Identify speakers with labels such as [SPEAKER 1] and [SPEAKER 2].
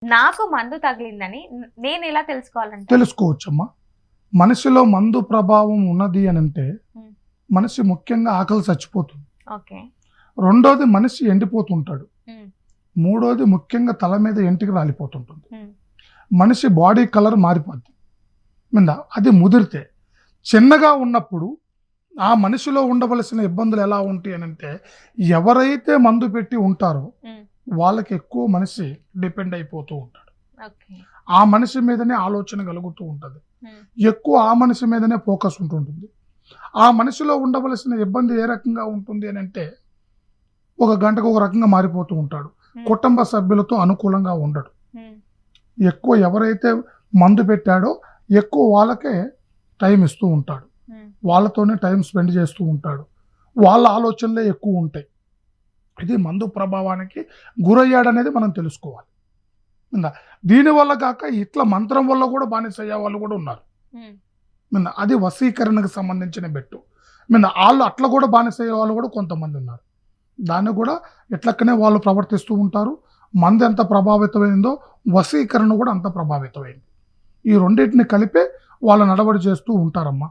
[SPEAKER 1] నాకు మందు తగిలిందని నేను ఎలా తెలుసుకోవాలంటే?
[SPEAKER 2] తెలుసుకోవచ్చమ్మా. మనిషిలో మందు ప్రభావం ఉన్నది అని అంటే
[SPEAKER 1] హ్మ్.
[SPEAKER 2] మనిషి ముఖ్యంగా ఆకలి చచ్చిపోతుంది.
[SPEAKER 1] ఓకే.
[SPEAKER 2] రెండోది మనిషి ఎండిపోతుంటాడు.
[SPEAKER 1] హ్మ్.
[SPEAKER 2] మూడోది ముఖ్యంగా తల మీద ఎంటికి రాలిపోతుంటుంది.
[SPEAKER 1] హ్మ్.
[SPEAKER 2] మనిషి బాడీ కలర్ మారిపోద్ది. మిందా అది ముదిరితే చిన్నగా ఉన్నప్పుడు ఆ మనిషిలో ఉండవలసిన ఇబ్బందులు ఎలా ఉంటాయి అని అంటే ఎవరైతే మందు పెట్టి ఉంటారో
[SPEAKER 1] హ్మ్.
[SPEAKER 2] వాళ్ళకి ఎక్కువ మనిషి డిపెండ్ అయిపోతూ ఉంటాడు.
[SPEAKER 1] ఓకే.
[SPEAKER 2] ఆ మనిషి మీదనే ఆలోచన కలుగుతూ ఉంటుంది.
[SPEAKER 1] హ్మ్.
[SPEAKER 2] ఎక్కువ ఆ మనిషి మీదనే ఫోకస్ ఉంటుంటుంది. ఆ మనిషిలో ఉండవలసిన ఇబ్బంది ఏ రకంగా ఉంటుంది అని అంటే ఒక గంటకు ఒక రకంగా మారిపోతూ ఉంటాడు.
[SPEAKER 1] హ్మ్.
[SPEAKER 2] కుటుంబ సభ్యులతో అనుకూలంగా ఉండడు.
[SPEAKER 1] హ్మ్.
[SPEAKER 2] ఎక్కువ ఎవరైతే మందు పెట్టాడో ఎక్కువ వాళ్ళకే టైం ఇస్తూ ఉంటాడు.
[SPEAKER 1] హ్మ్.
[SPEAKER 2] వాళ్ళతోనే టైం స్పెండ్ చేస్తూ ఉంటాడు. వాళ్ళ ఆలోచనలే ఎక్కువ ఉంటాయి. ఇది మందు ప్రభావానికి గురయ్యాడనేది మనం తెలుసుకోవాలి. ఇందా దీనివల్ల కాక ఇట్లా మంత్రం వల్ల కూడా బానిసయ్యే వాళ్ళు కూడా ఉన్నారు.
[SPEAKER 1] హ్మ్.
[SPEAKER 2] అది వశీకరణకు సంబంధించిన బెట్టు. ఆళ్ళు అట్లా కూడా బానిసయ్యే వాళ్ళు కూడా కొంతమంది ఉన్నారు. దాన్ని కూడా ఇట్లక్కనే వాళ్ళు ప్రవర్తిస్తూ ఉంటారు. మందు ఎంత ప్రభావితమైందో వశీకరణ కూడా అంత ప్రభావితమైంది. ఈ రెండిటిని కలిపే వాళ్ళ నడవడి చేస్తూ ఉంటారమ్మా.